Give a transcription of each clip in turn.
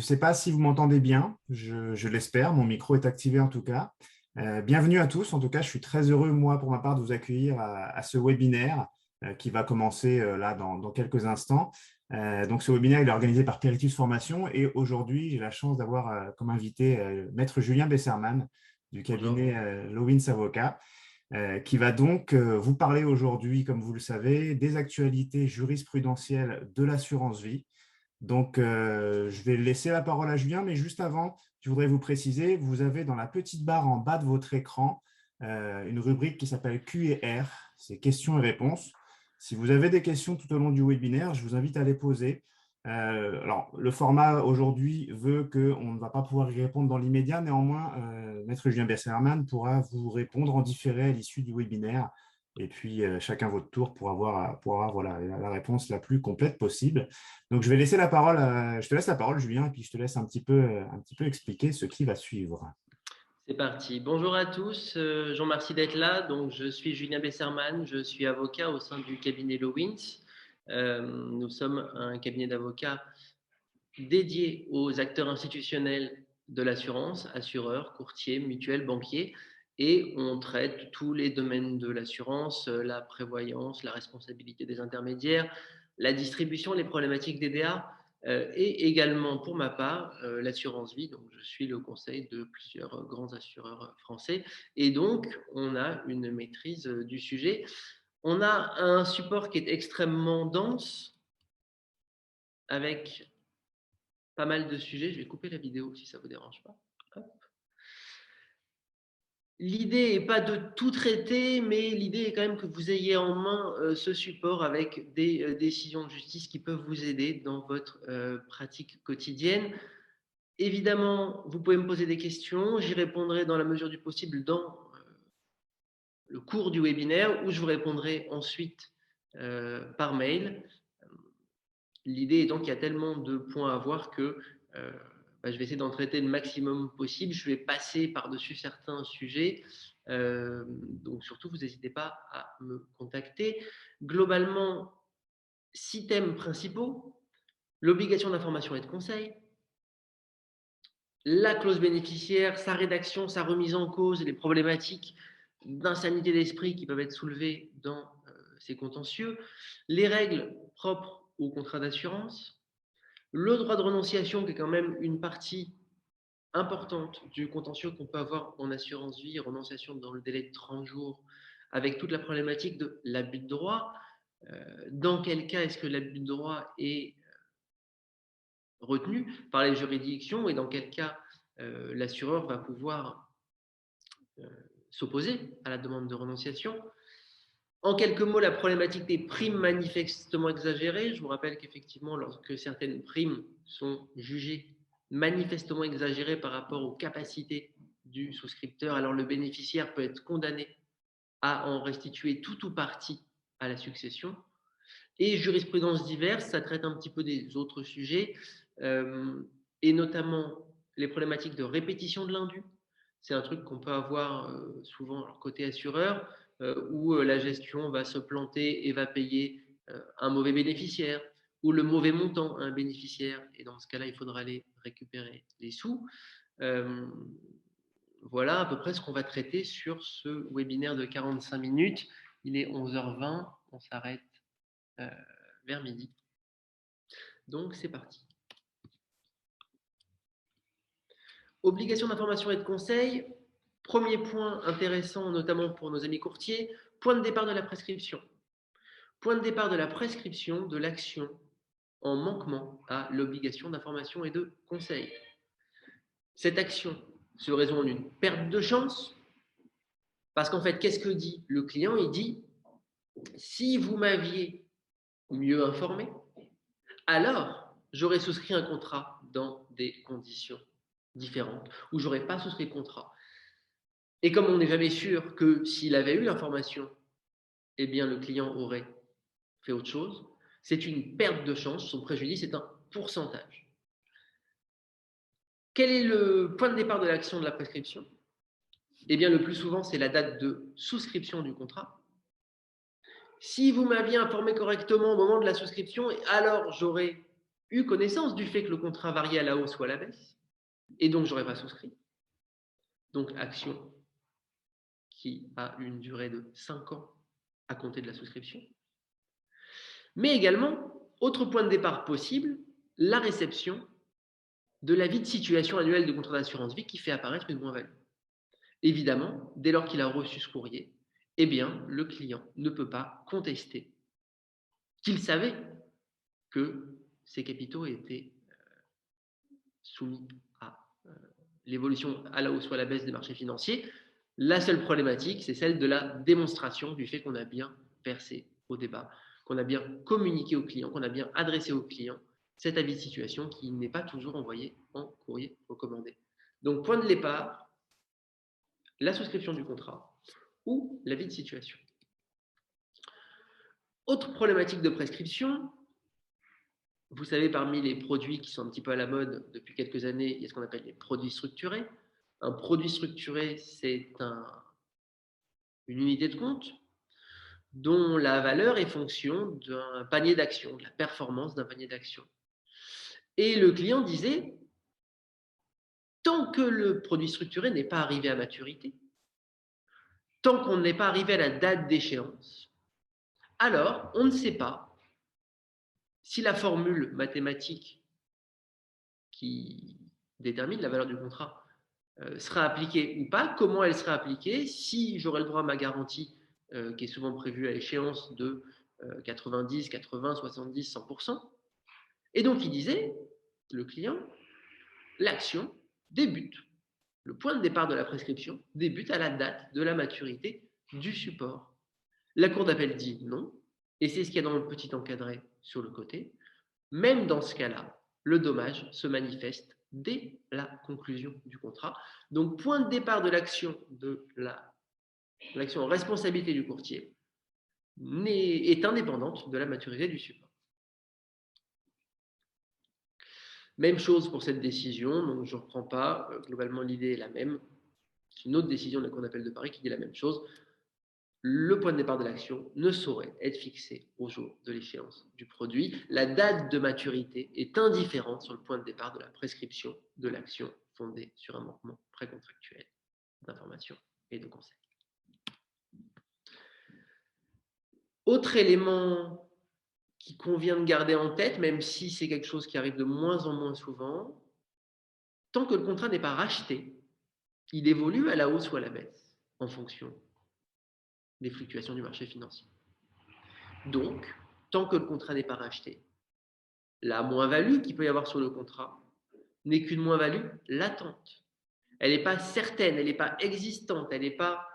sais pas si vous m'entendez bien, je l'espère, mon micro est activé en tout cas. Bienvenue à tous, en tout cas, je suis très heureux, moi, pour ma part, de vous accueillir à ce webinaire qui va commencer là dans quelques instants. Donc, ce webinaire il est organisé par Peritus Formation et aujourd'hui, j'ai la chance d'avoir comme invité Maître Julien Besserman du Bonjour. cabinet Lowins Avocat, qui va donc vous parler aujourd'hui, comme vous le savez, des actualités jurisprudentielles de l'assurance vie. Donc, je vais laisser la parole à Julien, mais juste avant, je voudrais vous préciser, vous avez dans la petite barre en bas de votre écran une rubrique qui s'appelle Q&R, c'est questions et réponses. Si vous avez des questions tout au long du webinaire, je vous invite à les poser. Alors, le format aujourd'hui veut qu'on ne va pas pouvoir y répondre dans l'immédiat. Néanmoins, Maître Julien Besserman pourra vous répondre en différé à l'issue du webinaire. Et puis, chacun votre tour pour avoir voilà, la réponse la plus complète possible. Donc, je vais laisser la parole, je te laisse la parole, Julien, et puis je te laisse un petit peu expliquer ce qui va suivre. C'est parti. Bonjour à tous. Je vous remercie d'être là. Donc, je suis Julien Besserman. Je suis avocat au sein du cabinet Lowins. Nous sommes un cabinet d'avocats dédié aux acteurs institutionnels de l'assurance, assureurs, courtiers, mutuelles, banquiers. Et on traite tous les domaines de l'assurance, la prévoyance, la responsabilité des intermédiaires, la distribution, les problématiques DDA. Et également, pour ma part, l'assurance vie. Donc, je suis le conseil de plusieurs grands assureurs français. Et donc, on a une maîtrise du sujet. On a un support qui est extrêmement dense, avec pas mal de sujets. Je vais couper la vidéo si ça ne vous dérange pas. Hop. L'idée n'est pas de tout traiter, mais l'idée est quand même que vous ayez en main ce support avec des décisions de justice qui peuvent vous aider dans votre pratique quotidienne. Évidemment, vous pouvez me poser des questions. J'y répondrai dans la mesure du possible dans le cours du webinaire ou je vous répondrai ensuite par mail. L'idée étant qu'il y a tellement de points à voir que je vais essayer d'en traiter le maximum possible. Je vais passer par-dessus certains sujets. Donc surtout, vous n'hésitez pas à me contacter. Globalement, 6 thèmes principaux. L'obligation d'information et de conseil, la clause bénéficiaire, sa rédaction, sa remise en cause, les problématiques d'insanité d'esprit qui peuvent être soulevées dans ces contentieux, les règles propres au contrat d'assurance, le droit de renonciation qui est quand même une partie importante du contentieux qu'on peut avoir en assurance vie, renonciation dans le délai de 30 jours, avec toute la problématique de l'abus de droit. Dans quel cas est-ce que l'abus de droit est retenu par les juridictions et dans quel cas l'assureur va pouvoir s'opposer à la demande de renonciation. En quelques mots, la problématique des primes manifestement exagérées. Je vous rappelle qu'effectivement, lorsque certaines primes sont jugées manifestement exagérées par rapport aux capacités du souscripteur, alors le bénéficiaire peut être condamné à en restituer tout ou partie à la succession. Et jurisprudence diverse, ça traite un petit peu des autres sujets, et notamment les problématiques de répétition de l'indu. C'est un truc qu'on peut avoir souvent côté assureur, où la gestion va se planter et va payer un mauvais bénéficiaire ou le mauvais montant à un bénéficiaire. Et dans ce cas-là, il faudra aller récupérer les sous. Voilà à peu près ce qu'on va traiter sur ce webinaire de 45 minutes. Il est 11h20, on s'arrête vers midi. Donc, c'est parti. Obligation d'information et de conseil. Premier point intéressant, notamment pour nos amis courtiers, point de départ de la prescription. Point de départ de la prescription de l'action en manquement à l'obligation d'information et de conseil. Cette action se résume en une perte de chance, parce qu'en fait, qu'est-ce que dit le client? Il dit, si vous m'aviez mieux informé, alors j'aurais souscrit un contrat dans des conditions différentes, ou j'aurais pas souscrit le contrat. Et comme on n'est jamais sûr que s'il avait eu l'information, eh bien le client aurait fait autre chose, c'est une perte de chance, son préjudice est un pourcentage. Quel est le point de départ de l'action de la prescription? Eh bien le plus souvent, c'est la date de souscription du contrat. Si vous m'aviez informé correctement au moment de la souscription, alors j'aurais eu connaissance du fait que le contrat variait à la hausse ou à la baisse, et donc je n'aurais pas souscrit. Donc, action qui a une durée de 5 ans à compter de la souscription. Mais également, autre point de départ possible, la réception de l'avis de situation annuel de contrat d'assurance vie qui fait apparaître une moins-value. Évidemment, dès lors qu'il a reçu ce courrier, eh bien, le client ne peut pas contester qu'il savait que ses capitaux étaient soumis à l'évolution à la hausse ou à la baisse des marchés financiers. La seule problématique, c'est celle de la démonstration du fait qu'on a bien versé au débat, qu'on a bien communiqué au client, qu'on a bien adressé au client cet avis de situation qui n'est pas toujours envoyé en courrier recommandé. Donc, point de départ, la souscription du contrat ou l'avis de situation. Autre problématique de prescription, vous savez, parmi les produits qui sont un petit peu à la mode depuis quelques années, il y a ce qu'on appelle les produits structurés. Un produit structuré, c'est une unité de compte dont la valeur est fonction d'un panier d'actions, de la performance d'un panier d'actions. Et le client disait, tant que le produit structuré n'est pas arrivé à maturité, tant qu'on n'est pas arrivé à la date d'échéance, alors on ne sait pas si la formule mathématique qui détermine la valeur du contrat sera appliquée ou pas, comment elle sera appliquée, si j'aurai le droit à ma garantie qui est souvent prévue à échéance de 90, 80, 70, 100%. Et donc il disait, le client, l'action débute, le point de départ de la prescription débute à la date de la maturité du support. La cour d'appel dit non, et c'est ce qu'il y a dans le petit encadré sur le côté. Même dans ce cas-là, le dommage se manifeste dès la conclusion du contrat. Donc, point de départ de l'action en responsabilité du courtier est indépendante de la maturité du support. Même chose pour cette décision, donc je ne reprends pas, globalement l'idée est la même. C'est une autre décision de la Cour d'appel de Paris qui dit la même chose. Le point de départ de l'action ne saurait être fixé au jour de l'échéance du produit. La date de maturité est indifférente sur le point de départ de la prescription de l'action fondée sur un manquement précontractuel d'information et de conseil. Autre élément qu'il convient de garder en tête, même si c'est quelque chose qui arrive de moins en moins souvent, tant que le contrat n'est pas racheté, il évolue à la hausse ou à la baisse en fonction des fluctuations du marché financier. Donc, tant que le contrat n'est pas racheté, la moins-value qu'il peut y avoir sur le contrat n'est qu'une moins-value latente. Elle n'est pas certaine, elle n'est pas existante, elle n'est pas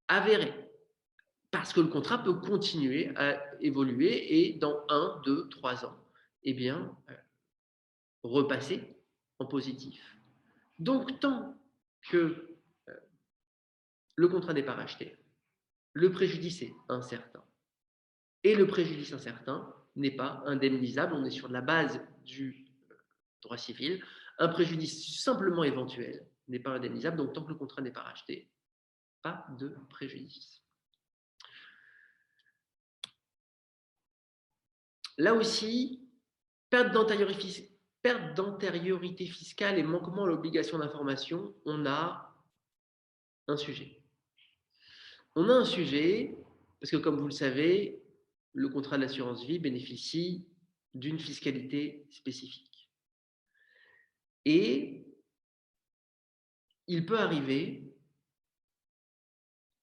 avérée. Parce que le contrat peut continuer à évoluer et dans 1, 2, 3 ans, eh bien, repasser en positif. Donc, tant que le contrat n'est pas racheté, le préjudice est incertain. Et le préjudice incertain n'est pas indemnisable. On est sur la base du droit civil. Un préjudice simplement éventuel n'est pas indemnisable. Donc, tant que le contrat n'est pas racheté, pas de préjudice. Là aussi, perte d'antériorité fiscale et manquement à l'obligation d'information, on a un sujet. On a un sujet parce que, comme vous le savez, le contrat d'assurance vie bénéficie d'une fiscalité spécifique. Et il peut arriver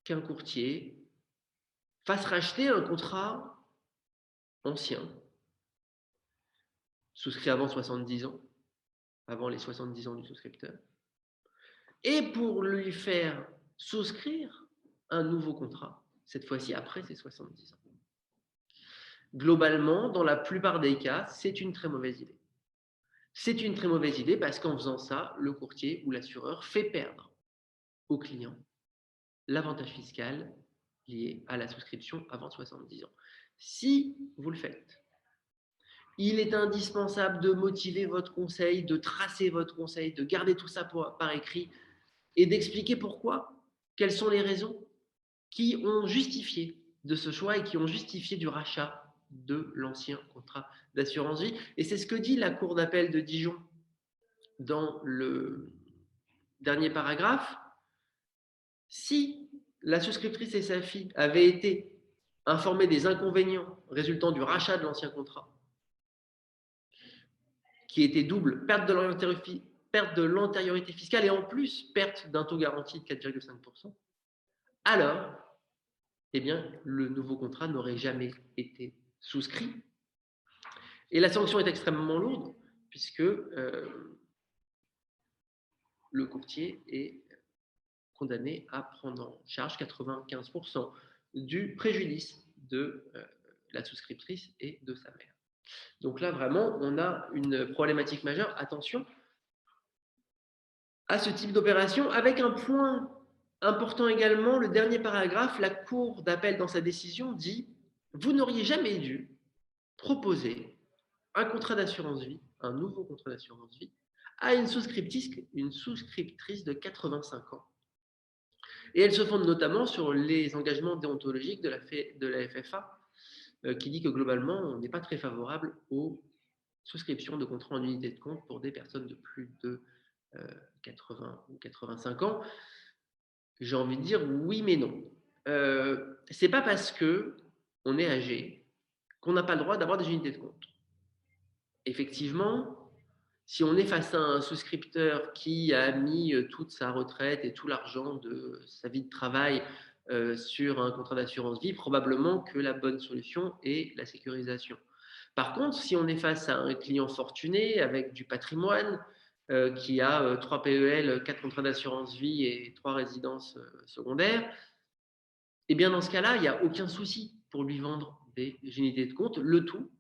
qu'un courtier fasse racheter un contrat ancien, souscrit avant 70 ans, avant les 70 ans du souscripteur, et pour lui faire souscrire un nouveau contrat, cette fois-ci après ses 70 ans. Globalement, dans la plupart des cas, c'est une très mauvaise idée. C'est une très mauvaise idée parce qu'en faisant ça, le courtier ou l'assureur fait perdre au client l'avantage fiscal lié à la souscription avant 70 ans. Si vous le faites, il est indispensable de motiver votre conseil, de tracer votre conseil, de garder tout ça par écrit et d'expliquer pourquoi, quelles sont les raisons qui ont justifié de ce choix et qui ont justifié du rachat de l'ancien contrat d'assurance vie. Et c'est ce que dit la Cour d'appel de Dijon dans le dernier paragraphe. Si la souscriptrice et sa fille avaient été informées des inconvénients résultant du rachat de l'ancien contrat, qui était double, perte de l'antériorité fiscale et en plus perte d'un taux garanti de 4,5%, alors, eh bien, le nouveau contrat n'aurait jamais été souscrit. Et la sanction est extrêmement lourde, puisque le courtier est condamné à prendre en charge 95% du préjudice de la souscriptrice et de sa mère. Donc là, vraiment, on a une problématique majeure. Attention à ce type d'opération, avec un point important également, le dernier paragraphe, la Cour d'appel dans sa décision dit « Vous n'auriez jamais dû proposer un contrat d'assurance vie, un nouveau contrat d'assurance vie, à une souscriptrice de 85 ans. » Et elle se fonde notamment sur les engagements déontologiques de la FFA, qui dit que globalement, on n'est pas très favorable aux souscriptions de contrats en unité de compte pour des personnes de plus de 80 ou 85 ans. J'ai envie de dire oui mais non. C'est pas parce que on est âgé qu'on n'a pas le droit d'avoir des unités de compte. Effectivement, si on est face à un souscripteur qui a mis toute sa retraite et tout l'argent de sa vie de travail sur un contrat d'assurance vie, probablement que la bonne solution est la sécurisation. Par contre, si on est face à un client fortuné avec du patrimoine, qui a 3 PEL, 4 contrats d'assurance vie et 3 résidences secondaires, et bien dans ce cas-là, il n'y a aucun souci pour lui vendre des unités de compte. Le tout,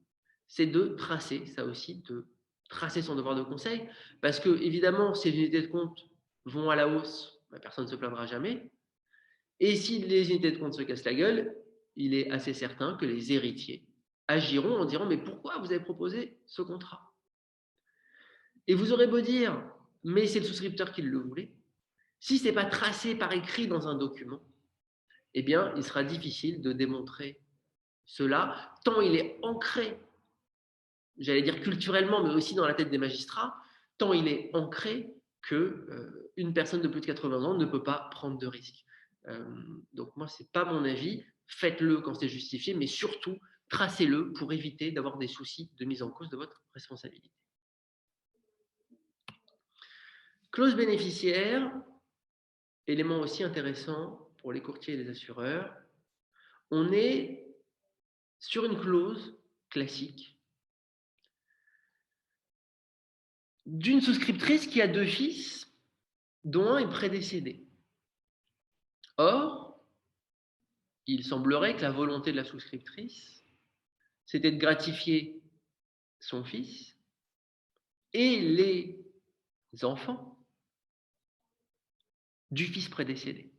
c'est de tracer, ça aussi, de tracer son devoir de conseil, parce que évidemment, ces unités de compte vont à la hausse, personne ne se plaindra jamais. Et si les unités de compte se cassent la gueule, il est assez certain que les héritiers agiront en disant « Mais pourquoi vous avez proposé ce contrat ?» Et vous aurez beau dire, mais c'est le souscripteur qui le voulait. Si ce n'est pas tracé par écrit dans un document, eh bien, il sera difficile de démontrer cela, tant il est ancré, j'allais dire culturellement, mais aussi dans la tête des magistrats, tant il est ancré qu'une personne de plus de 80 ans ne peut pas prendre de risques. Donc moi, ce n'est pas mon avis. Faites-le quand c'est justifié, mais surtout, tracez-le pour éviter d'avoir des soucis de mise en cause de votre responsabilité. Clause bénéficiaire, élément aussi intéressant pour les courtiers et les assureurs. On est sur une clause classique d'une souscriptrice qui a 2 fils, dont un est prédécédé. Or, il semblerait que la volonté de la souscriptrice, c'était de gratifier son fils et les enfants du fils prédécédé.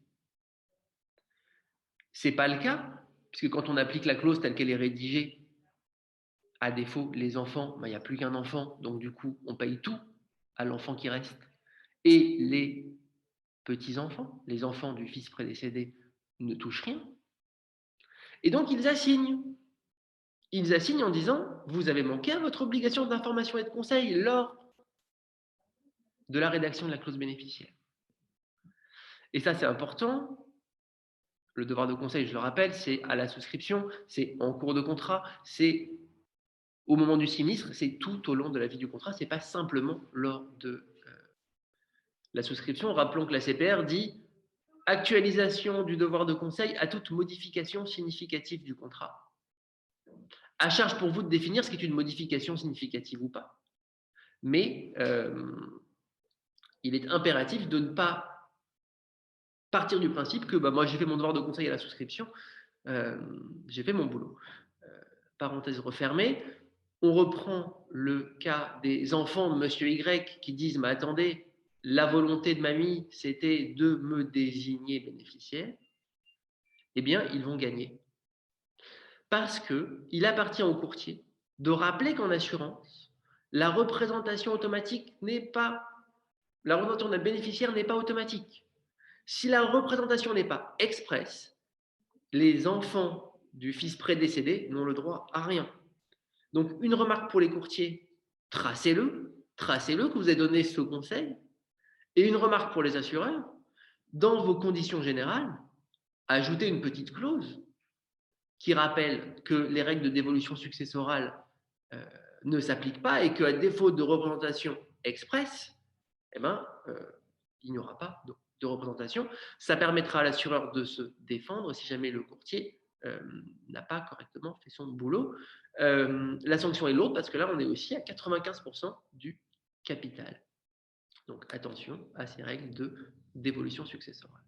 Ce n'est pas le cas, puisque quand on applique la clause telle qu'elle est rédigée, à défaut, les enfants, il n'y a plus qu'un enfant, donc du coup, on paye tout à l'enfant qui reste. Et les petits-enfants, les enfants du fils prédécédé, ne touchent rien. Et donc, ils assignent. Ils assignent en disant « Vous avez manqué à votre obligation d'information et de conseil lors de la rédaction de la clause bénéficiaire. » Et ça, c'est important. Le devoir de conseil, je le rappelle, c'est à la souscription, c'est en cours de contrat, c'est au moment du sinistre, c'est tout au long de la vie du contrat, ce n'est pas simplement lors de la souscription. Rappelons que la CPR dit « Actualisation du devoir de conseil à toute modification significative du contrat ». À charge pour vous de définir ce qui est une modification significative ou pas. Mais il est impératif de ne pas partir du principe que moi j'ai fait mon devoir de conseil à la souscription, j'ai fait mon boulot. Parenthèse refermée, on reprend le cas des enfants de Monsieur Y qui disent « Mais attendez, la volonté de mamie, c'était de me désigner bénéficiaire », eh bien, ils vont gagner. Parce qu'il appartient au courtier de rappeler qu'en assurance, la représentation automatique n'est pas, la représentation d'un bénéficiaire n'est pas automatique. Si la représentation n'est pas expresse, les enfants du fils prédécédé n'ont le droit à rien. Donc, une remarque pour les courtiers, tracez-le que vous avez donné ce conseil. Et une remarque pour les assureurs, dans vos conditions générales, ajoutez une petite clause qui rappelle que les règles de dévolution successorale ne s'appliquent pas et qu'à défaut de représentation expresse, eh ben, il n'y aura pas de représentation. Ça permettra à l'assureur de se défendre si jamais le courtier n'a pas correctement fait son boulot. La sanction est lourde parce que là, on est aussi à 95% du capital. Donc, attention à ces règles de dévolution successorale.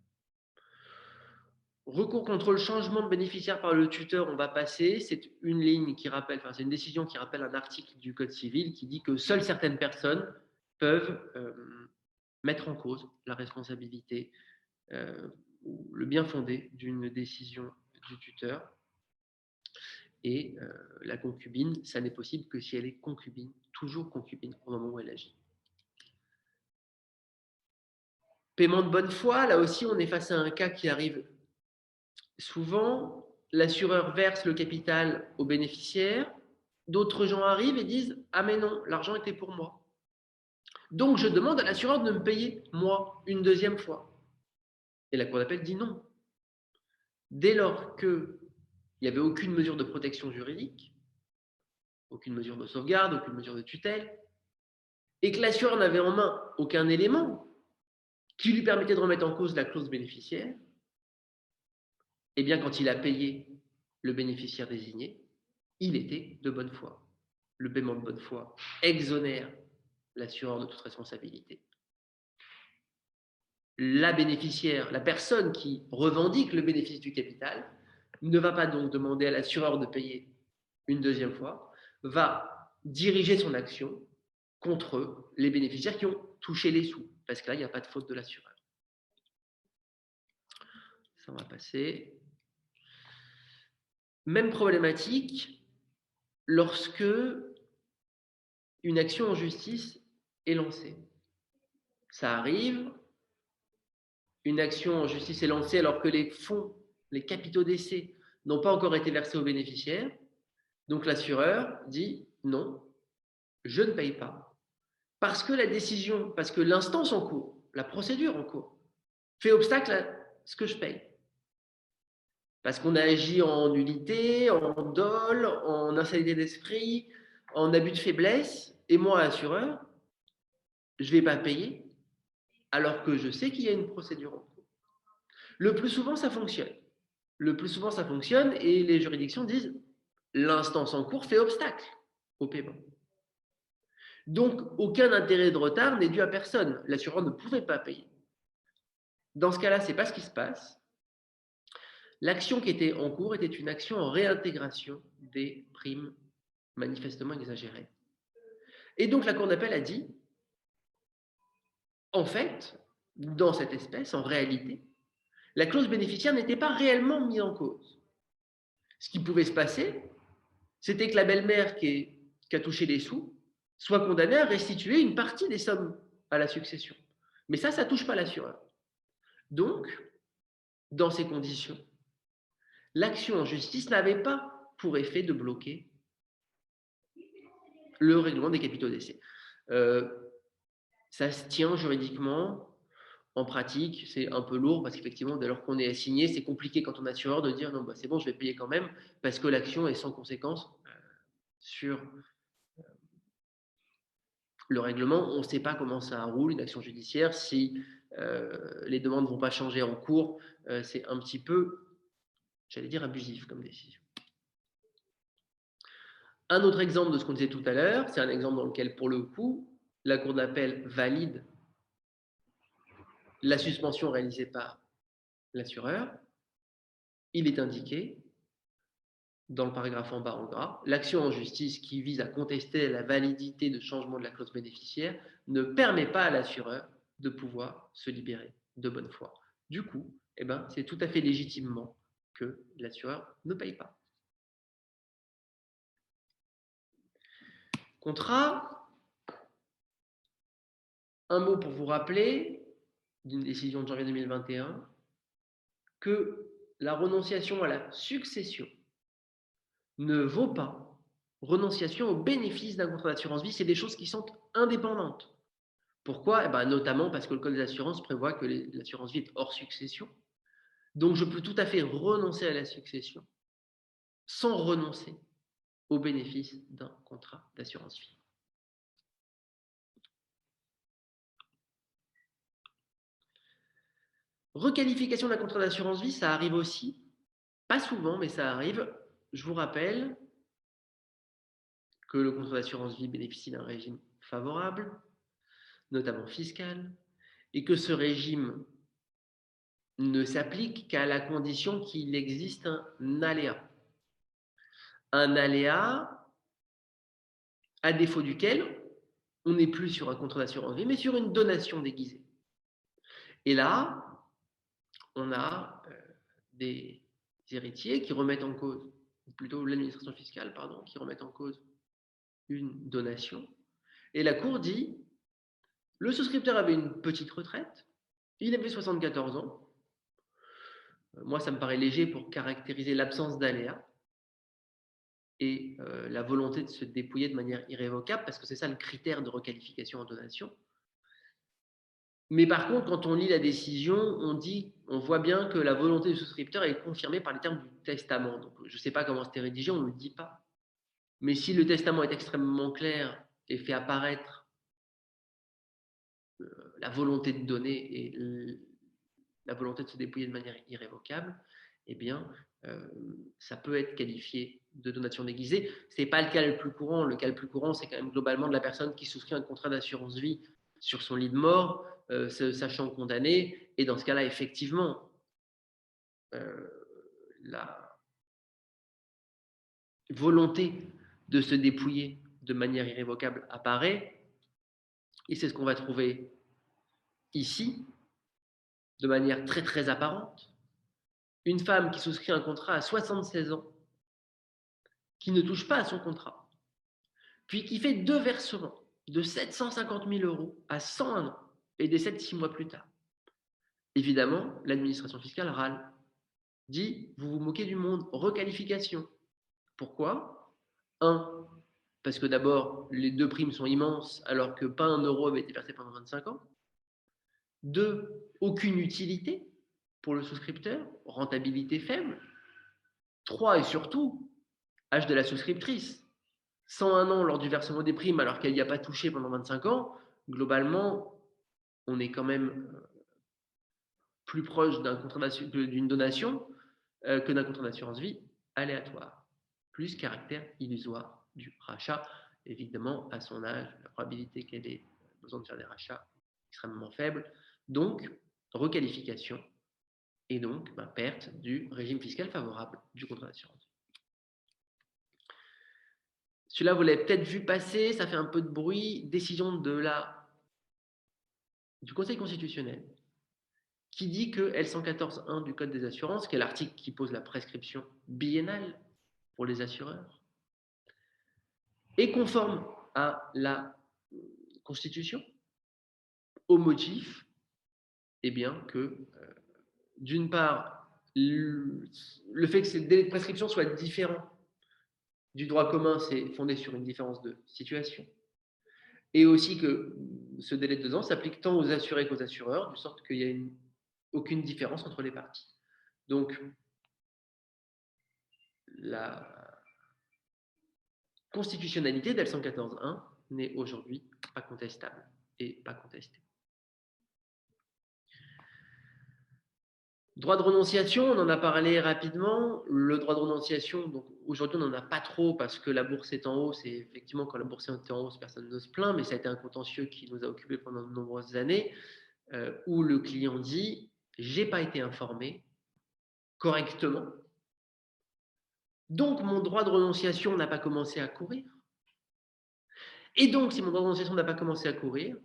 Recours contre le changement de bénéficiaire par le tuteur, on va passer. C'est une ligne qui rappelle, c'est une décision qui rappelle un article du Code civil qui dit que seules certaines personnes peuvent mettre en cause la responsabilité ou le bien fondé d'une décision du tuteur. Et la concubine, ça n'est possible que si elle est concubine, toujours concubine au moment où elle agit. Paiement de bonne foi, là aussi on est face à un cas qui arrive souvent. L'assureur verse le capital au bénéficiaire, d'autres gens arrivent et disent « Ah mais non, l'argent était pour moi. Donc je demande à l'assureur de me payer, moi, une deuxième fois. » Et la cour d'appel dit non. Dès lors qu'il n'y avait aucune mesure de protection juridique, aucune mesure de sauvegarde, aucune mesure de tutelle, et que l'assureur n'avait en main aucun élément qui lui permettait de remettre en cause la clause bénéficiaire, eh bien, quand il a payé le bénéficiaire désigné, il était de bonne foi. Le paiement de bonne foi exonère l'assureur de toute responsabilité. La bénéficiaire, la personne qui revendique le bénéfice du capital, ne va pas donc demander à l'assureur de payer une deuxième fois, va diriger son action contre les bénéficiaires qui ont touché les sous, parce que là, il n'y a pas de faute de l'assureur. Ça, on va passer. Même problématique lorsque une action en justice est lancée. Ça arrive, une action en justice est lancée alors que les fonds, les capitaux d'essai n'ont pas encore été versés aux bénéficiaires. Donc l'assureur dit non, je ne paye pas. Parce que la décision, parce que l'instance en cours, la procédure en cours, fait obstacle à ce que je paye. Parce qu'on a agi en nullité, en dol, en insanité d'esprit, en abus de faiblesse, et moi, assureur, je ne vais pas payer, alors que je sais qu'il y a une procédure en cours. Le plus souvent, ça fonctionne. Le plus souvent, ça fonctionne, et les juridictions disent l'instance en cours fait obstacle au paiement. Donc, aucun intérêt de retard n'est dû à personne. L'assureur ne pouvait pas payer. Dans ce cas-là, ce n'est pas ce qui se passe. L'action qui était en cours était une action en réintégration des primes manifestement exagérées. Et donc, la Cour d'appel a dit, en fait, dans cette espèce, en réalité, la clause bénéficiaire n'était pas réellement mise en cause. Ce qui pouvait se passer, c'était que la belle-mère qui a touché les sous soit condamnée à restituer une partie des sommes à la succession. Mais ça ne touche pas l'assureur. Donc, dans ces conditions, l'action en justice n'avait pas pour effet de bloquer le règlement des capitaux d'essai. Ça se tient juridiquement. En pratique, c'est un peu lourd parce qu'effectivement, dès lors qu'on est assigné, c'est compliqué quand on est assureur de dire non, bah, c'est bon, je vais payer quand même parce que l'action est sans conséquence sur le règlement. On ne sait pas comment ça roule, une action judiciaire. Si les demandes ne vont pas changer en cours, c'est un petit peu, j'allais dire, abusif comme décision. Un autre exemple de ce qu'on disait tout à l'heure, c'est un exemple dans lequel, pour le coup, la Cour d'appel valide la suspension réalisée par l'assureur. Il est indiqué, dans le paragraphe en bas en gras, l'action en justice qui vise à contester la validité de changement de la clause bénéficiaire ne permet pas à l'assureur de pouvoir se libérer de bonne foi. Du coup, c'est tout à fait légitimement que l'assureur ne paye pas. Contrat, un mot pour vous rappeler d'une décision de janvier 2021 que la renonciation à la succession ne vaut pas renonciation au bénéfice d'un contrat d'assurance vie. C'est des choses qui sont indépendantes. Pourquoi? Notamment parce que le code des assurances prévoit que l'assurance vie est hors succession. Donc, je peux tout à fait renoncer à la succession sans renoncer au bénéfice d'un contrat d'assurance vie. Requalification d'un contrat d'assurance vie, ça arrive aussi, pas souvent, mais ça arrive. Je vous rappelle que le contrat d'assurance vie bénéficie d'un régime favorable, notamment fiscal, et que ce régime ne s'applique qu'à la condition qu'il existe un aléa. Un aléa à défaut duquel on n'est plus sur un contrat d'assurance vie, mais sur une donation déguisée. Et là, on a des héritiers qui remettent en cause, ou plutôt l'administration fiscale, pardon, qui remettent en cause une donation. Et la Cour dit, le souscripteur avait une petite retraite, il avait 74 ans. Moi, ça me paraît léger pour caractériser l'absence d'aléa et la volonté de se dépouiller de manière irrévocable, parce que c'est ça le critère de requalification en donation. Mais par contre, quand on lit la décision, on voit bien que la volonté du souscripteur est confirmée par les termes du testament. Donc, je ne sais pas comment c'était rédigé, on ne le dit pas. Mais si le testament est extrêmement clair et fait apparaître la volonté de donner et la volonté de se dépouiller de manière irrévocable, eh bien, ça peut être qualifié de donation déguisée. Ce n'est pas le cas le plus courant. Le cas le plus courant, c'est quand même globalement de la personne qui souscrit un contrat d'assurance vie sur son lit de mort, sachant condamné. Et dans ce cas-là, effectivement, la volonté de se dépouiller de manière irrévocable apparaît. Et c'est ce qu'on va trouver ici, de manière très très apparente. Une femme qui souscrit un contrat à 76 ans, qui ne touche pas à son contrat, puis qui fait 2 versements de 750 000 € à 101 ans et décède 6 mois plus tard. Évidemment, l'administration fiscale râle, dit « vous vous moquez du monde, requalification ». Pourquoi? 1, parce que d'abord, les 2 primes sont immenses alors que pas 1 euro avait été versé pendant 25 ans. 2, aucune utilité pour le souscripteur, rentabilité faible. 3, et surtout, âge de la souscriptrice. 101 ans lors du versement des primes alors qu'elle n'y a pas touché pendant 25 ans, globalement, on est quand même plus proche d'une donation que d'un contrat d'assurance vie aléatoire, plus caractère illusoire du rachat. Évidemment, à son âge, la probabilité qu'elle ait besoin de faire des rachats est extrêmement faible. Donc, requalification et donc perte du régime fiscal favorable du contrat d'assurance. Celui-là, vous l'avez peut-être vu passer, ça fait un peu de bruit. Décision du Conseil constitutionnel qui dit que L114.1 du Code des assurances, qui est l'article qui pose la prescription biennale pour les assureurs, est conforme à la Constitution au motif que, d'une part, le fait que ces délais de prescription soient différents du droit commun, c'est fondé sur une différence de situation. Et aussi que ce délai de 2 ans s'applique tant aux assurés qu'aux assureurs, de sorte qu'il n'y a aucune différence entre les parties. Donc, la constitutionnalité d'L114.1 n'est aujourd'hui pas contestable et pas contestée. Droit de renonciation, on en a parlé rapidement. Le droit de renonciation, donc aujourd'hui, on n'en a pas trop parce que la bourse est en hausse. Et effectivement, quand la bourse est en hausse, personne ne se plaint, mais ça a été un contentieux qui nous a occupés pendant de nombreuses années, où le client dit « j'ai pas été informé correctement, donc mon droit de renonciation n'a pas commencé à courir. Et donc, si mon droit de renonciation n'a pas commencé à courir,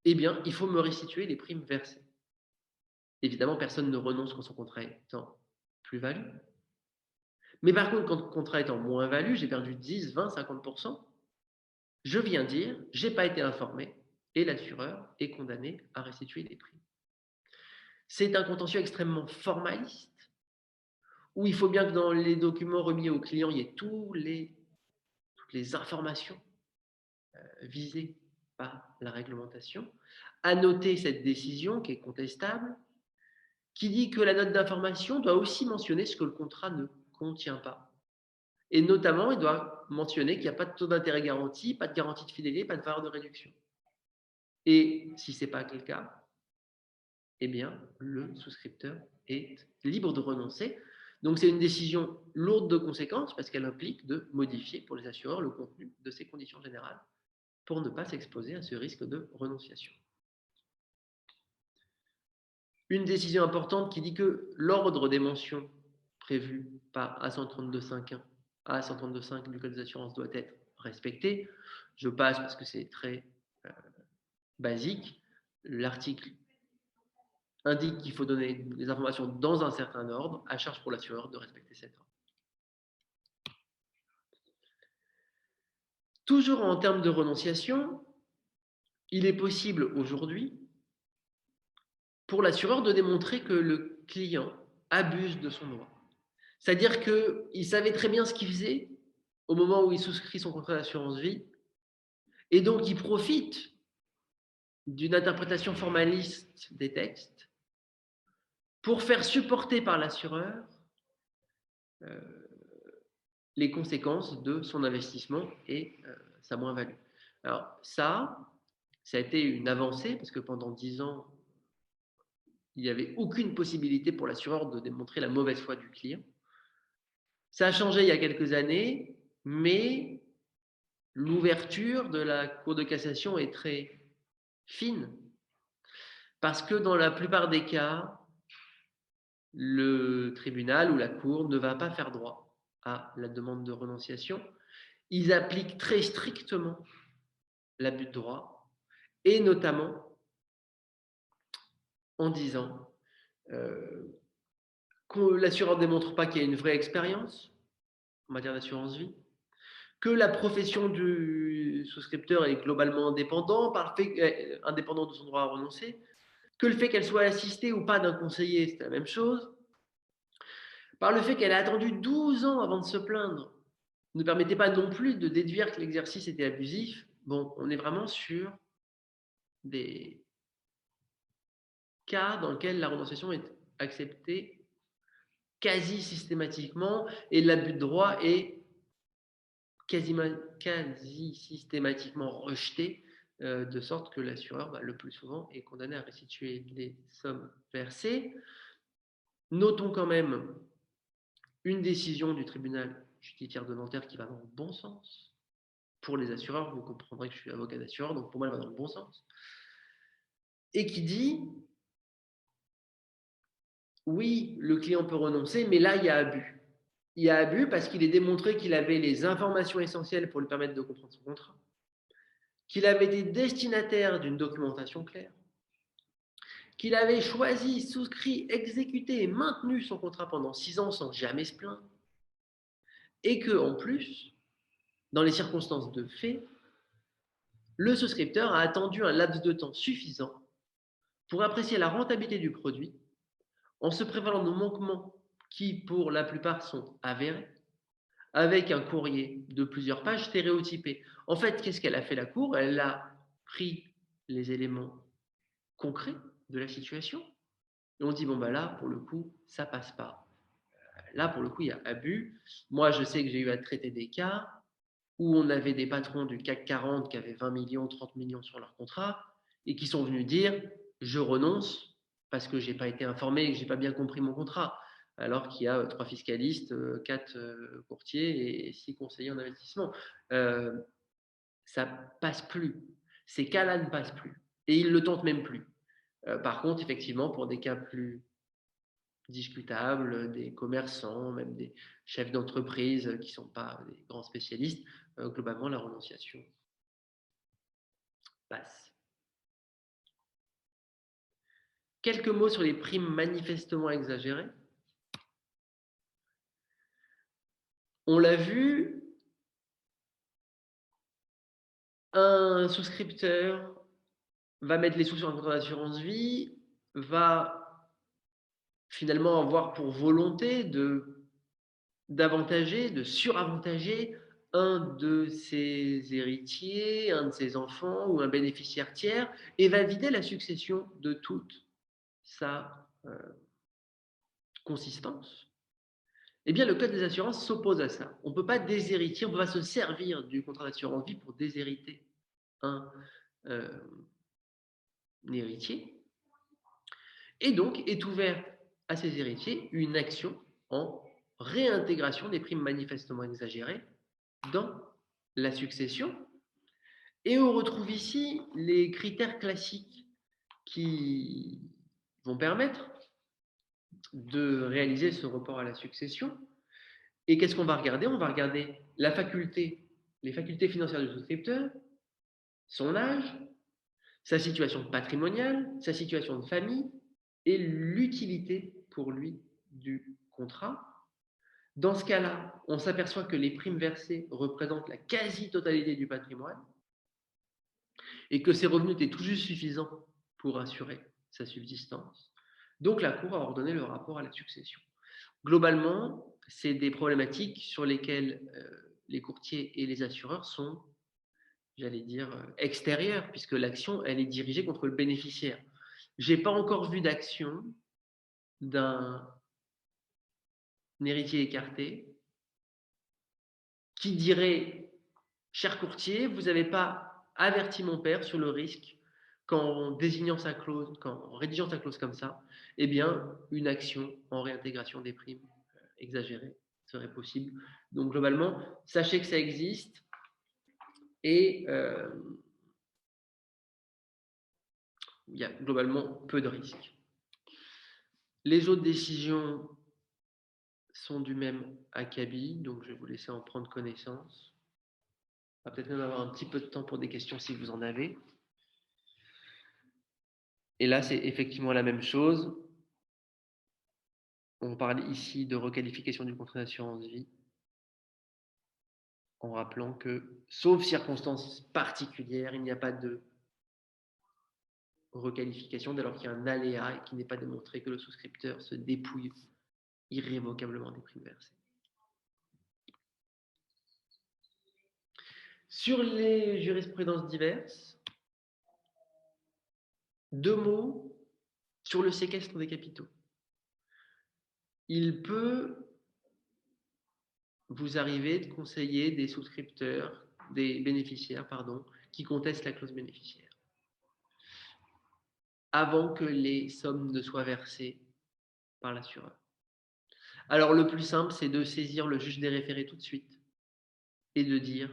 eh bien, il faut me restituer les primes versées. » Évidemment, personne ne renonce quand son contrat est en plus-value. Mais par contre, quand le contrat est en moins-value, j'ai perdu 10, 20, 50%, je viens dire « j'ai pas été informé » et l'assureur est condamné à restituer les primes. C'est un contentieux extrêmement formaliste où il faut bien que dans les documents remis au client, il y ait toutes les informations visées par la réglementation. À noter cette décision qui est contestable, qui dit que la note d'information doit aussi mentionner ce que le contrat ne contient pas. Et notamment, il doit mentionner qu'il n'y a pas de taux d'intérêt garanti, pas de garantie de fidélité, pas de valeur de réduction. Et si ce n'est pas le cas, eh bien, le souscripteur est libre de renoncer. Donc, c'est une décision lourde de conséquences parce qu'elle implique de modifier pour les assureurs le contenu de ces conditions générales pour ne pas s'exposer à ce risque de renonciation. Une décision importante qui dit que l'ordre des mentions prévues par A132.5.1 à A132.5 du Code des assurances doit être respecté. Je passe parce que c'est très basique. L'article indique qu'il faut donner les informations dans un certain ordre, à charge pour l'assureur de respecter cet ordre. Toujours en termes de renonciation, il est possible aujourd'hui pour l'assureur de démontrer que le client abuse de son droit. C'est-à-dire qu'il savait très bien ce qu'il faisait au moment où il souscrit son contrat d'assurance vie, et donc il profite d'une interprétation formaliste des textes pour faire supporter par l'assureur les conséquences de son investissement et sa moins-value. Alors ça a été une avancée parce que pendant 10 ans, il n'y avait aucune possibilité pour l'assureur de démontrer la mauvaise foi du client. Ça a changé il y a quelques années, mais l'ouverture de la Cour de cassation est très fine parce que dans la plupart des cas, le tribunal ou la Cour ne va pas faire droit à la demande de renonciation. Ils appliquent très strictement l'abus de droit et notamment en disant que l'assureur ne démontre pas qu'il y a une vraie expérience en matière d'assurance vie, que la profession du souscripteur est globalement indépendant de son droit à renoncer, que le fait qu'elle soit assistée ou pas d'un conseiller, c'est la même chose, par le fait qu'elle a attendu 12 ans avant de se plaindre, ne permettait pas non plus de déduire que l'exercice était abusif. Bon, on est vraiment sur des cas dans lesquels la renonciation est acceptée quasi systématiquement et l'abus de droit est quasi systématiquement rejeté, de sorte que l'assureur, le plus souvent, est condamné à restituer les sommes versées. Notons quand même une décision du tribunal judiciaire de Nanterre qui va dans le bon sens. Pour les assureurs, vous comprendrez que je suis avocat d'assureur, donc pour moi, elle va dans le bon sens. Et qui dit, oui, le client peut renoncer, mais là, il y a abus. Il y a abus parce qu'il est démontré qu'il avait les informations essentielles pour lui permettre de comprendre son contrat, qu'il avait été destinataire d'une documentation claire, qu'il avait choisi, souscrit, exécuté et maintenu son contrat pendant 6 ans sans jamais se plaindre, et que, en plus, dans les circonstances de fait, le souscripteur a attendu un laps de temps suffisant pour apprécier la rentabilité du produit en se prévalant de manquements qui, pour la plupart, sont avérés, avec un courrier de plusieurs pages stéréotypé. En fait, qu'est-ce qu'elle a fait la Cour? Elle a pris les éléments concrets de la situation et on dit, bon, là, pour le coup, ça passe pas. Là, pour le coup, il y a abus. Moi, je sais que j'ai eu à traiter des cas où on avait des patrons du CAC 40 qui avaient 20 millions, 30 millions sur leur contrat et qui sont venus dire « je renonce parce que je n'ai pas été informé et que je n'ai pas bien compris mon contrat », alors qu'il y a 3 fiscalistes, 4 courtiers et 6 conseillers en investissement. Ça ne passe plus. Ces cas-là ne passent plus. Et ils ne le tentent même plus. Par contre, effectivement, pour des cas plus discutables, des commerçants, même des chefs d'entreprise qui ne sont pas des grands spécialistes, globalement, la renonciation passe. Quelques mots sur les primes manifestement exagérées. On l'a vu, un souscripteur va mettre les sous sur un contrat d'assurance vie, va finalement avoir pour volonté de d'avantager, de suravantager un de ses héritiers, un de ses enfants ou un bénéficiaire tiers et va vider la succession de toute sa consistance. Eh bien, le Code des assurances s'oppose à ça. On ne peut pas déshériter, on ne peut pas se servir du contrat d'assurance vie pour déshériter un héritier. Et donc, est ouverte à ces héritiers une action en réintégration des primes manifestement exagérées dans la succession. Et on retrouve ici les critères classiques qui vont permettre de réaliser ce report à la succession. Et qu'est-ce qu'on va regarder? On va regarder les facultés financières du souscripteur, son âge, sa situation patrimoniale, sa situation de famille et l'utilité pour lui du contrat. Dans ce cas-là, on s'aperçoit que les primes versées représentent la quasi-totalité du patrimoine et que ces revenus étaient tout juste suffisants pour assurer sa subsistance. Donc la Cour a ordonné le rapport à la succession. Globalement, c'est des problématiques sur lesquelles les courtiers et les assureurs sont, j'allais dire, extérieurs, puisque l'action, elle est dirigée contre le bénéficiaire. Je n'ai pas encore vu d'action d'un héritier écarté qui dirait, cher courtier, vous n'avez pas averti mon père sur le risque qu'en désignant sa clause, qu'en rédigeant sa clause comme ça, eh bien, une action en réintégration des primes exagérées serait possible. Donc, globalement, sachez que ça existe et il y a globalement peu de risques. Les autres décisions sont du même acabit, donc je vais vous laisser en prendre connaissance. On va peut-être même avoir un petit peu de temps pour des questions si vous en avez. Et là, c'est effectivement la même chose. On parle ici de requalification du contrat d'assurance vie, en rappelant que, sauf circonstances particulières, il n'y a pas de requalification dès lors qu'il y a un aléa et qu'il n'est pas démontré que le souscripteur se dépouille irrévocablement des primes versées. Sur les jurisprudences diverses, 2 mots sur le séquestre des capitaux. Il peut vous arriver de conseiller des souscripteurs, des bénéficiaires, qui contestent la clause bénéficiaire avant que les sommes ne soient versées par l'assureur. Alors, le plus simple, c'est de saisir le juge des référés tout de suite et de dire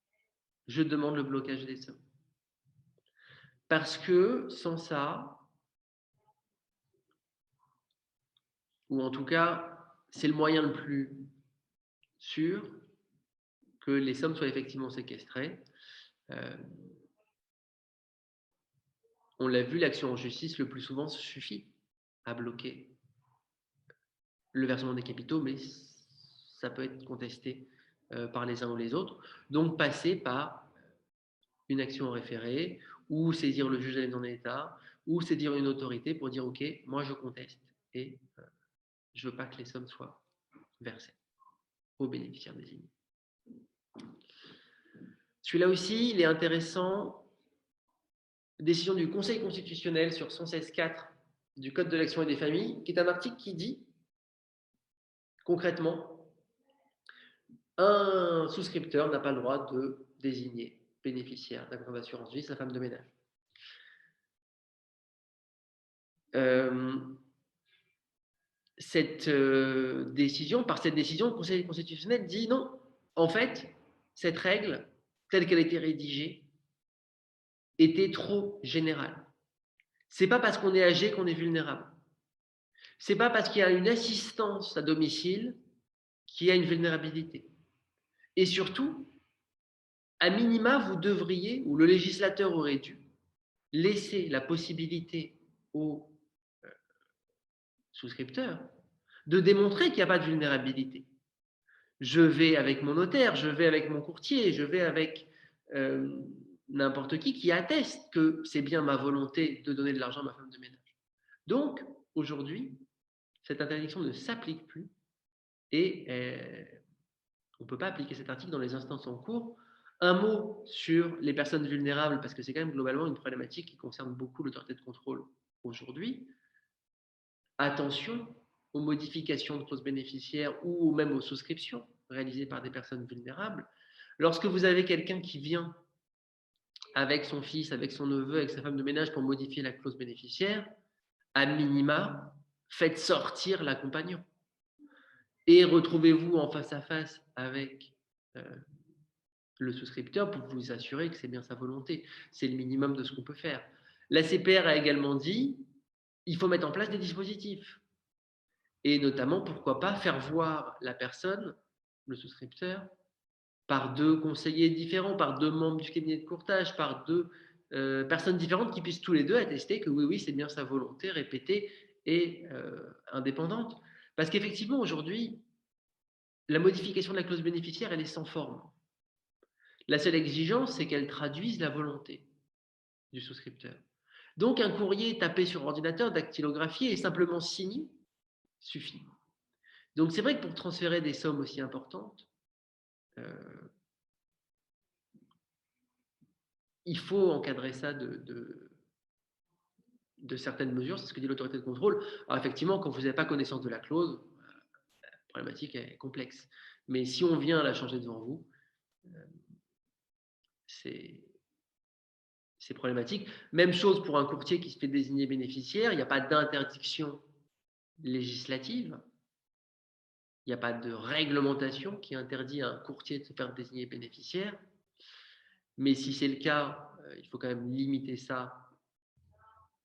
« je demande le blocage des sommes ». Parce que sans ça, ou en tout cas, c'est le moyen le plus sûr que les sommes soient effectivement séquestrées. On l'a vu, l'action en justice, le plus souvent, suffit à bloquer le versement des capitaux, mais ça peut être contesté par les uns ou les autres. Donc, passer par une action en référé, ou saisir le juge des en état, ou saisir une autorité pour dire « Ok, moi je conteste et je ne veux pas que les sommes soient versées aux bénéficiaires désignés. » Celui-là aussi, il est intéressant. Décision du Conseil constitutionnel sur 116.4 du Code de l'action et des familles, qui est un article qui dit concrètement un souscripteur n'a pas le droit de désigner bénéficiaire d'un contrat d'assurance vie sa femme de ménage. Par cette décision, le Conseil constitutionnel dit non. En fait, cette règle, telle qu'elle a été rédigée, était trop générale. C'est pas parce qu'on est âgé qu'on est vulnérable. C'est pas parce qu'il y a une assistance à domicile qu'il y a une vulnérabilité. Et surtout, à minima, vous devriez, ou le législateur aurait dû, laisser la possibilité aux souscripteurs de démontrer qu'il n'y a pas de vulnérabilité. Je vais avec mon notaire, je vais avec mon courtier, je vais avec n'importe qui atteste que c'est bien ma volonté de donner de l'argent à ma femme de ménage. Donc, aujourd'hui, cette interdiction ne s'applique plus Et on ne peut pas appliquer cet article dans les instances en cours. Un mot sur les personnes vulnérables, parce que c'est quand même globalement une problématique qui concerne beaucoup l'autorité de contrôle aujourd'hui. Attention aux modifications de clauses bénéficiaires ou même aux souscriptions réalisées par des personnes vulnérables. Lorsque vous avez quelqu'un qui vient avec son fils, avec son neveu, avec sa femme de ménage pour modifier la clause bénéficiaire, à minima, faites sortir l'accompagnant. Et retrouvez-vous en face à face avec le souscripteur pour vous assurer que c'est bien sa volonté. C'est le minimum de ce qu'on peut faire. La CPR a également dit il faut mettre en place des dispositifs. Et notamment, pourquoi pas faire voir la personne, le souscripteur, par 2 conseillers différents, par 2 membres du cabinet de courtage, par 2 personnes différentes qui puissent tous les 2 attester que oui, c'est bien sa volonté répétée et indépendante. Parce qu'effectivement, aujourd'hui, la modification de la clause bénéficiaire, elle est sans forme. La seule exigence, c'est qu'elle traduise la volonté du souscripteur. Donc, un courrier tapé sur ordinateur, dactylographié et simplement signé suffit. Donc, c'est vrai que pour transférer des sommes aussi importantes, il faut encadrer ça de certaines mesures, c'est ce que dit l'autorité de contrôle. Alors, effectivement, quand vous n'avez pas connaissance de la clause, la problématique est complexe. Mais si on vient la changer devant vous, c'est problématique. Même chose pour un courtier qui se fait désigner bénéficiaire, il n'y a pas d'interdiction législative, il n'y a pas de réglementation qui interdit à un courtier de se faire désigner bénéficiaire. Mais si c'est le cas, il faut quand même limiter ça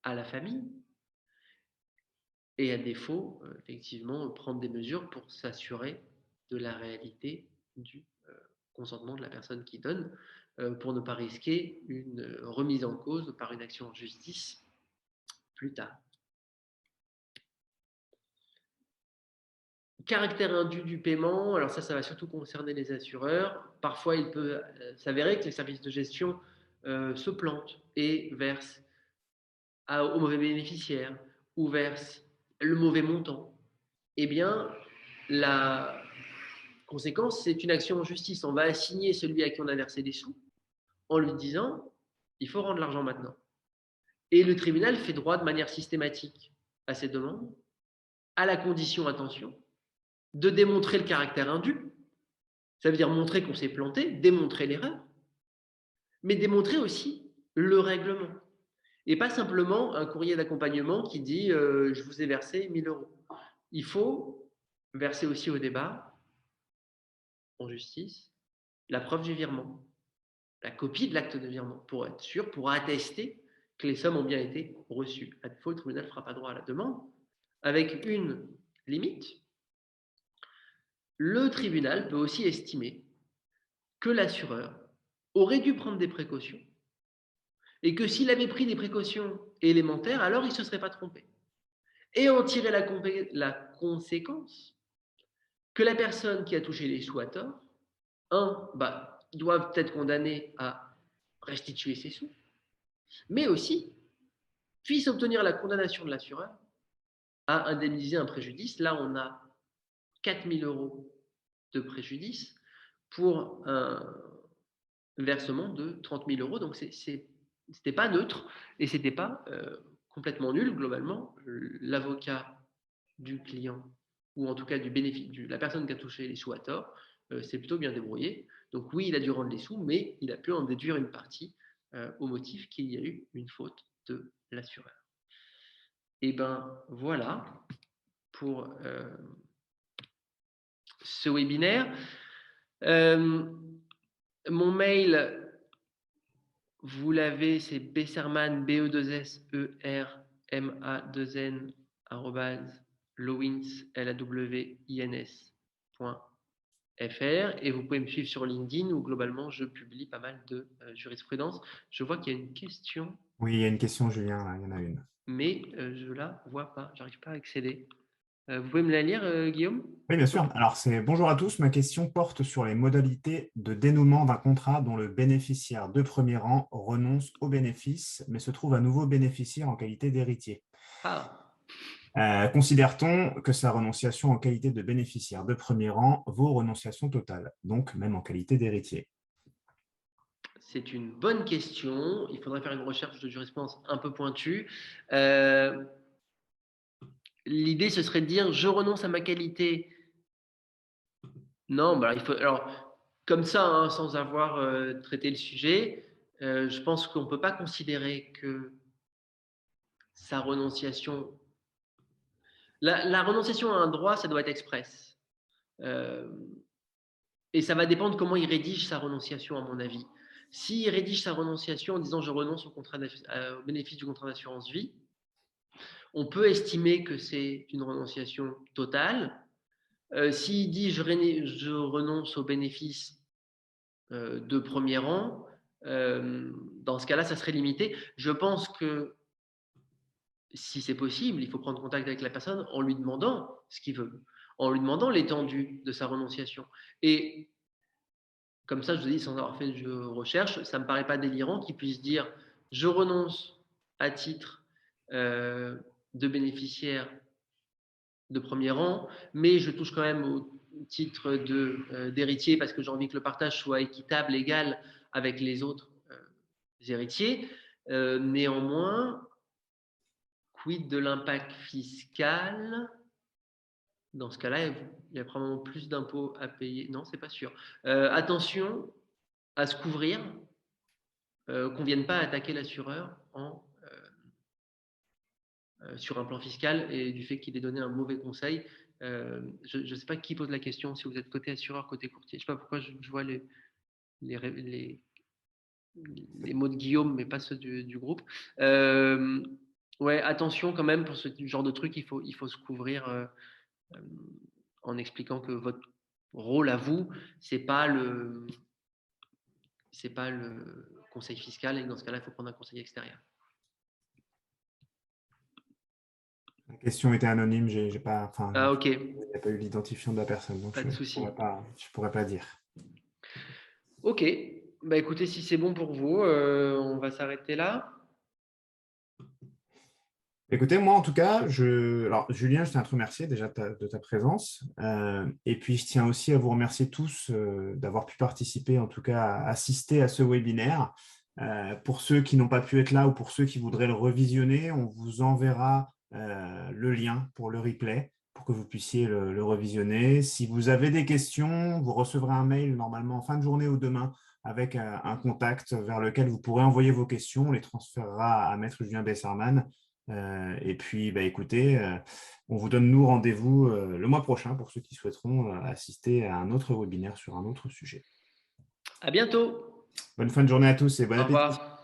à la famille. Et à défaut, effectivement, prendre des mesures pour s'assurer de la réalité du consentement de la personne qui donne, pour ne pas risquer une remise en cause par une action en justice plus tard. Caractère indu du paiement, alors ça va surtout concerner les assureurs. Parfois, il peut s'avérer que les services de gestion se plantent et versent au mauvais bénéficiaire ou versent le mauvais montant. Eh bien, la conséquence, c'est une action en justice. On va assigner celui à qui on a versé des sous en lui disant il faut rendre l'argent maintenant. Et le tribunal fait droit de manière systématique à ces demandes, à la condition, attention, de démontrer le caractère indu. Ça veut dire montrer qu'on s'est planté, démontrer l'erreur, mais démontrer aussi le règlement. Et pas simplement un courrier d'accompagnement qui dit je vous ai versé 1 000 €. Il faut verser aussi au débat, en justice, la preuve du virement, la copie de l'acte de virement, pour être sûr, pour attester que les sommes ont bien été reçues. À défaut, le tribunal ne fera pas droit à la demande, avec une limite. Le tribunal peut aussi estimer que l'assureur aurait dû prendre des précautions et que s'il avait pris des précautions élémentaires, alors il ne se serait pas trompé. Et en tirer la conséquence que la personne qui a touché les sous à tort, doit être condamnée à restituer ses sous, mais aussi puisse obtenir la condamnation de l'assureur à indemniser un préjudice. Là, on a 4 000 € de préjudice pour un versement de 30 000 €. Donc, c'était pas neutre et c'était pas complètement nul. Globalement, l'avocat du client, ou en tout cas la personne qui a touché les sous à tort, s'est plutôt bien débrouillé. Donc oui, il a dû rendre les sous, mais il a pu en déduire une partie au motif qu'il y a eu une faute de l'assureur. Et ben voilà pour ce webinaire. Mon mail, vous l'avez, c'est besserman, B-E-2-S-E-R-M-A-2-N, lawins.fr, et vous pouvez me suivre sur LinkedIn où globalement je publie pas mal de jurisprudence. Je vois qu'il y a une question. Oui, il y a une question, Julien, là, il y en a une. Mais je ne la vois pas, j'arrive pas à accéder. Vous pouvez me la lire, Guillaume? Oui, bien sûr. Alors, c'est bonjour à tous. Ma question porte sur les modalités de dénouement d'un contrat dont le bénéficiaire de premier rang renonce au bénéfice, mais se trouve à nouveau bénéficiaire en qualité d'héritier. Ah, Considère-t-on que sa renonciation en qualité de bénéficiaire de premier rang vaut renonciation totale, donc même en qualité d'héritier? C'est une bonne question. Il faudrait faire une recherche de jurisprudence un peu pointue. Euh, L'idée, ce serait de dire je renonce à ma qualité. Non, bah, il faut. Alors, comme ça, hein, sans avoir traité le sujet, je pense qu'on ne peut pas considérer que sa renonciation. La renonciation à un droit, ça doit être express. Euh, et ça va dépendre comment il rédige sa renonciation, à mon avis. S'il rédige sa renonciation en disant je renonce au bénéfice du contrat d'assurance vie, on peut estimer que c'est une renonciation totale. S'il dit je renonce au bénéfice de premier rang, dans ce cas-là, ça serait limité. Je pense que si c'est possible, il faut prendre contact avec la personne en lui demandant ce qu'il veut, en lui demandant l'étendue de sa renonciation. Et comme ça, je vous dis, sans avoir fait de recherche, ça ne me paraît pas délirant qu'il puisse dire je renonce à titre de bénéficiaire de premier rang, mais je touche quand même au titre d'héritier parce que j'ai envie que le partage soit équitable, égal avec les autres héritiers. Néanmoins, quid de l'impact fiscal? Dans ce cas-là, il y a probablement plus d'impôts à payer. Non, c'est pas sûr. Attention à se couvrir, qu'on ne vienne pas attaquer l'assureur sur un plan fiscal et du fait qu'il ait donné un mauvais conseil. Je ne sais pas qui pose la question, si vous êtes côté assureur, côté courtier. Je ne sais pas pourquoi je vois les mots de Guillaume, mais pas ceux du groupe. Ouais, attention quand même pour ce genre de truc, il faut se couvrir en expliquant que votre rôle à vous, c'est pas le conseil fiscal et que dans ce cas-là, il faut prendre un conseil extérieur. La question était anonyme, j'ai pas, enfin, Ah ok, il n'y a pas eu l'identifiant de la personne, donc pas je de ne souci. pourrais pas dire. Ok, bah écoutez, si c'est bon pour vous, on va s'arrêter là. Écoutez, moi en tout cas, alors Julien, je tiens à te remercier déjà de ta présence. Et puis je tiens aussi à vous remercier tous d'avoir pu participer, en tout cas à assister à ce webinaire. Pour ceux qui n'ont pas pu être là ou pour ceux qui voudraient le revisionner, on vous enverra le lien pour le replay pour que vous puissiez le revisionner. Si vous avez des questions, vous recevrez un mail normalement en fin de journée ou demain avec un contact vers lequel vous pourrez envoyer vos questions. On les transférera à Maître Julien Besserman. Et puis, bah, écoutez, on vous donne nous rendez-vous le mois prochain pour ceux qui souhaiteront assister à un autre webinaire sur un autre sujet. À bientôt. Bonne fin de journée à tous et bon Au appétit. revoir.